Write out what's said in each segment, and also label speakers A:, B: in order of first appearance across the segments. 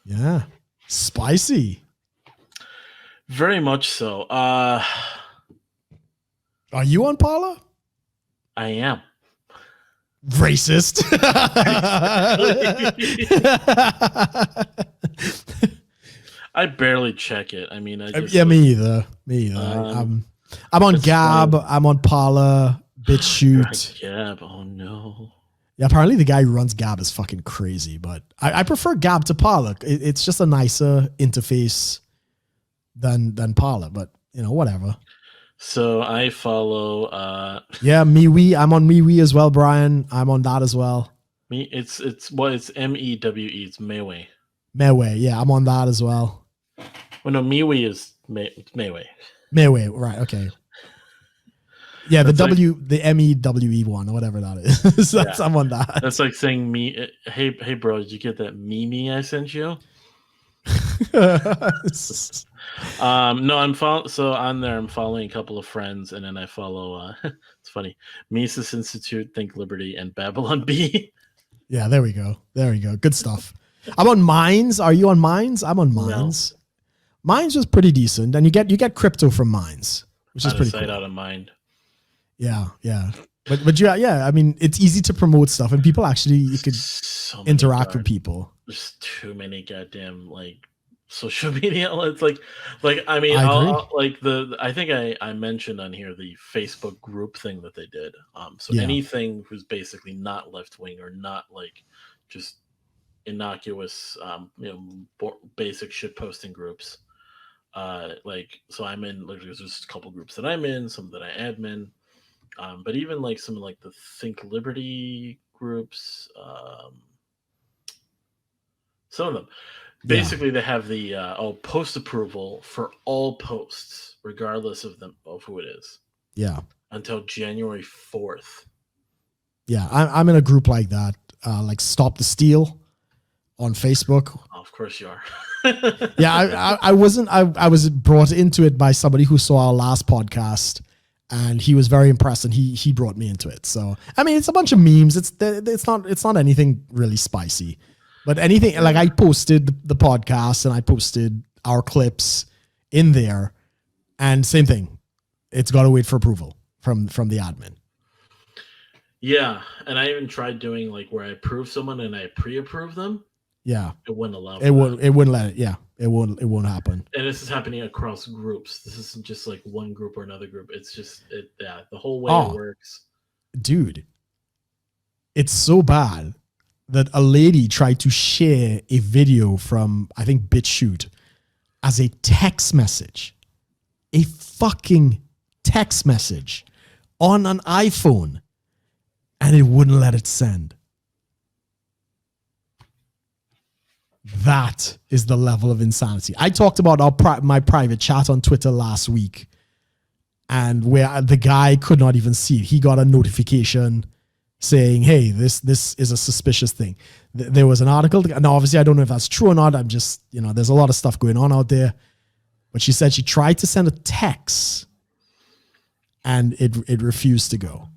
A: Yeah. Spicy.
B: Very much so.
A: Are you on Parler?
B: I am.
A: Racist.
B: I barely check it. I mean,
A: Yeah, me either. I'm on Gab.
B: Funny.
A: I'm on Parler. BitChute.
B: Gab. Oh no.
A: Yeah, apparently the guy who runs Gab is fucking crazy, but I prefer Gab to Parler. It's just a nicer interface than Parler, but whatever.
B: So I follow.
A: Yeah, MeWe. I'm on MeWe as well, Brian. I'm on that as well.
B: It's MEWE. It's Mayway.
A: Mayway. Yeah, I'm on that as well.
B: Well, no, MeWe is Mayway.
A: Mayway. Right. Okay. Yeah, the MEWE one or whatever that is. I'm on that.
B: That's like saying me. Hey, bro, did you get that meme I sent you? No, I'm so on there. I'm following a couple of friends, and then I follow. It's funny, Mises Institute, Think Liberty, and Babylon B.
A: Yeah, there we go. Good stuff. I'm on Minds. Are you on Minds? I'm on Minds. No. Minds was pretty decent, and you get crypto from Minds, which is pretty cool.
B: Out of mind.
A: Yeah. But yeah. I mean, it's easy to promote stuff, and people actually you could interact with people.
B: There's too many goddamn social media outlets. I mean, I think I mentioned on here the Facebook group thing that they did. Anything who's basically not left wing or not just innocuous, basic shit posting groups. So I'm in. There's just a couple groups that I'm in, some that I admin. But even some of the Think Liberty groups, some of them. Basically, they have the post approval for all posts, regardless of who it is.
A: Yeah.
B: Until January 4th.
A: Yeah, I'm in a group like that, Stop the Steal on Facebook.
B: Oh, of course you are.
A: Yeah, I wasn't. I was brought into it by somebody who saw our last podcast, and he was very impressed, and he brought me into it. So I mean, it's a bunch of memes. It's not anything really spicy. But anything I posted the podcast and I posted our clips in there, and same thing, it's got to wait for approval from the admin.
B: Yeah, and I even tried doing where I approve someone and I pre-approve them.
A: Yeah,
B: it wouldn't allow.
A: It wouldn't let it. Yeah, it won't happen.
B: And this is happening across groups. This isn't just one group or another group. It's just the whole way it works.
A: Dude, it's so bad that a lady tried to share a video from, I think, BitChute as a text message. A fucking text message on an iPhone, and it wouldn't let it send. That is the level of insanity. I talked about my private chat on Twitter last week, and where the guy could not even see it. He got a notification saying, hey, this is a suspicious thing. There was an article, and obviously I don't know if that's true or not. I'm just, there's a lot of stuff going on out there. But she said she tried to send a text, and it refused to go.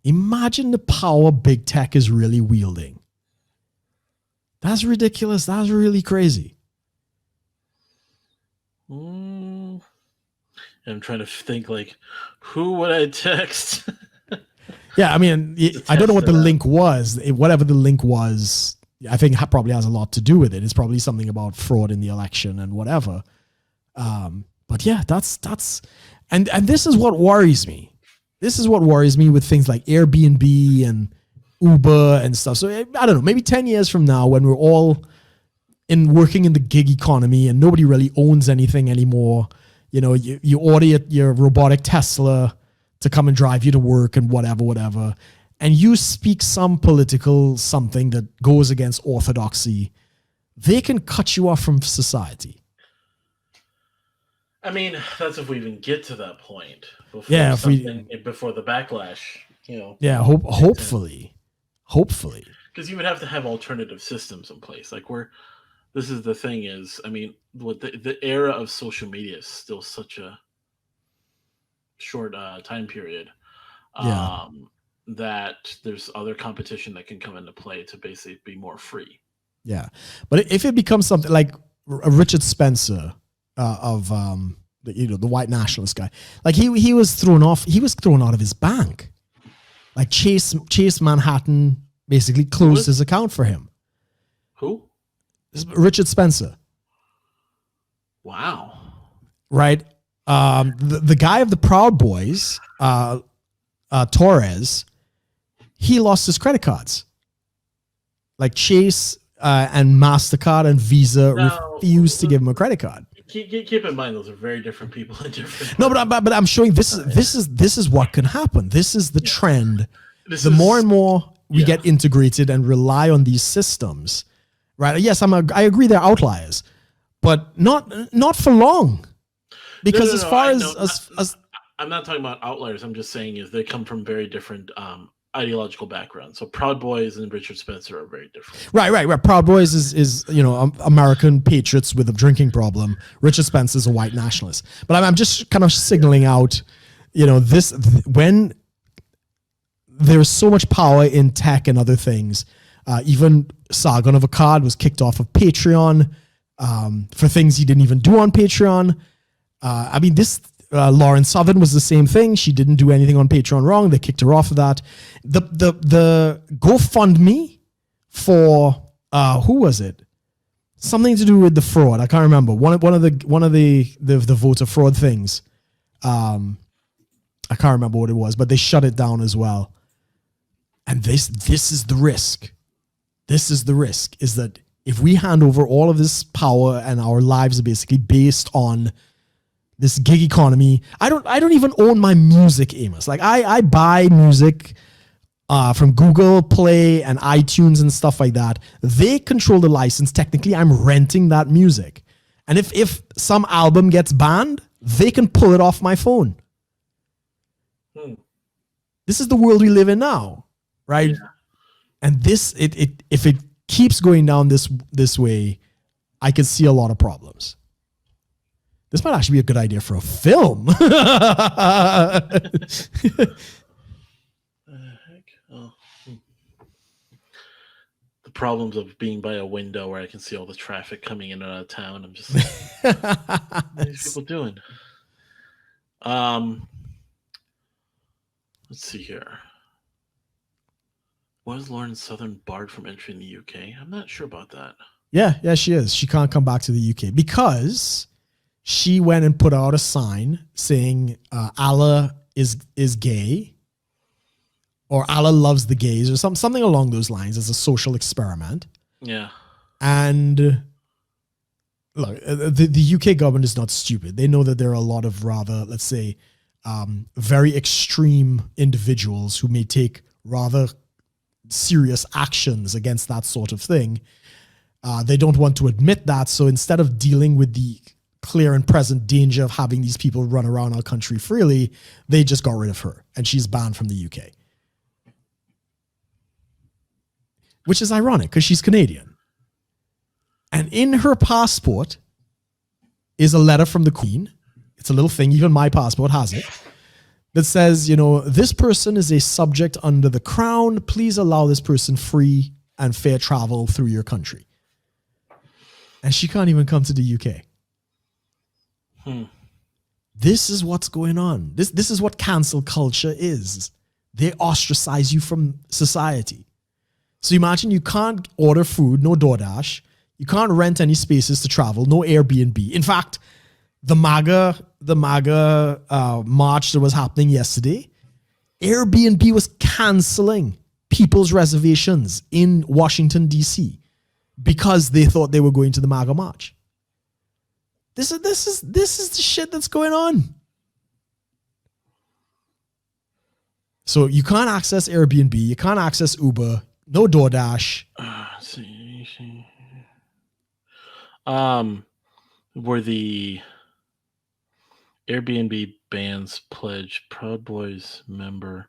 A: Imagine the power big tech is really wielding. That's ridiculous. That's really crazy.
B: I'm trying to think who would I text?
A: Yeah, I mean, I don't know what the link was. Whatever the link was, I think probably has a lot to do with it. It's probably something about fraud in the election and whatever. But yeah, that's and this is what worries me. This is what worries me with things like Airbnb and Uber and stuff. So I don't know, maybe 10 years from now, when we're all working in the gig economy and nobody really owns anything anymore, you order your robotic Tesla to come and drive you to work and whatever, and you speak some political something that goes against orthodoxy, they can cut you off from society.
B: I mean, that's if we even get to that point. Before the backlash,
A: Yeah, hopefully.
B: Because you would have to have alternative systems in place. This is the thing is, I mean, what the era of social media is still such a short time period. That there's other competition that can come into play to basically be more free.
A: Yeah. But if it becomes something like Richard Spencer of the white nationalist guy, like he was thrown out of his bank. Like Chase Manhattan basically closed his account for him.
B: Who?
A: Richard Spencer.
B: Wow.
A: Right. The guy of the Proud Boys, Torres, he lost his credit cards. Like Chase and MasterCard and Visa refused to give him a credit card.
B: Keep in mind, those are very different people in different.
A: No, but I'm showing this is what can happen. This is the trend. The more and more we get integrated and rely on these systems, right? Yes, I agree they're outliers, but not for long. Because
B: I'm not talking about outliers. I'm just saying is they come from very different ideological backgrounds. So Proud Boys and Richard Spencer are very different.
A: Right. Proud Boys is American patriots with a drinking problem. Richard Spencer is a white nationalist. But I'm just kind of signaling out, when there's so much power in tech and other things. Even Sargon of Akkad was kicked off of Patreon for things he didn't even do on Patreon. Lauren Southern was the same thing. She didn't do anything on Patreon wrong. They kicked her off of that. The GoFundMe for who was it? Something to do with the fraud. I can't remember. One of the voter fraud things. I can't remember what it was, but they shut it down as well. And this is the risk. This is the risk, is that if we hand over all of this power and our lives are basically based on this gig economy. I don't even own my music, Amos. Like I buy music from Google Play and iTunes and stuff like that. They control the license. Technically, I'm renting that music. And if some album gets banned, they can pull it off my phone. This is the world we live in now, right? Yeah. And if it keeps going down this way, I can see a lot of problems. This might actually be a good idea for a film.
B: The problems of being by a window where I can see all the traffic coming in and out of town. I'm just like, what are these people doing? Let's see here. Was Lauren Southern barred from entering the UK? I'm not sure about that.
A: Yeah, she is. She can't come back to the UK because she went and put out a sign saying Allah is gay, or Allah loves the gays, or something along those lines as a social experiment.
B: Yeah.
A: And look, the UK government is not stupid. They know that there are a lot of rather, let's say, very extreme individuals who may take rather serious actions against that sort of thing. They don't want to admit that. So instead of dealing with the clear and present danger of having these people run around our country freely, they just got rid of her and she's banned from the UK. Which is ironic because she's Canadian. And in her passport is a letter from the Queen. It's a little thing, even my passport has it, that says, this person is a subject under the crown. Please allow this person free and fair travel through your country. And she can't even come to the UK. This is what's going on. This is what cancel culture is. They ostracize you from society. So imagine you can't order food, no DoorDash. You can't rent any spaces to travel, no Airbnb. In fact, the MAGA march that was happening yesterday, Airbnb was canceling people's reservations in Washington, D.C. because they thought they were going to the MAGA march. This is the shit that's going on. So you can't access Airbnb, you can't access Uber, no DoorDash.
B: Were the Airbnb bans pledge Proud Boys member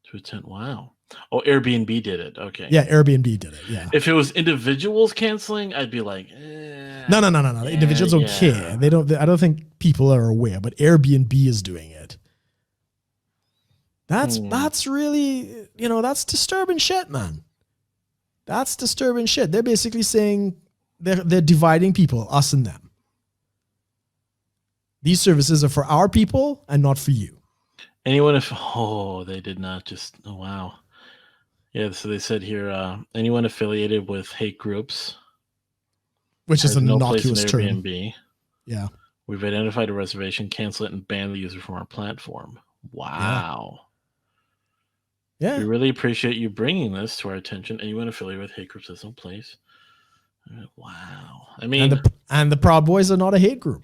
B: to attend? Wow. Oh, Airbnb did it. Okay.
A: Yeah, Airbnb did it. Yeah.
B: If it was individuals canceling, I'd be like,
A: No. Yeah, individuals don't care. They don't. I don't think people are aware, but Airbnb is doing it. That's really, that's disturbing shit, man. That's disturbing shit. They're basically saying they're dividing people, us and them. These services are for our people and not for you.
B: Anyone they did not just, oh, wow. Yeah, so they said here, anyone affiliated with hate groups,
A: which is an innocuous term.
B: Airbnb.
A: Yeah.
B: We've identified a reservation, cancel it, and ban the user from our platform. Wow.
A: Yeah.
B: We really appreciate you bringing this to our attention. Anyone affiliated with hate groups has no place. Wow. I mean,
A: and the Proud Boys are not a hate group.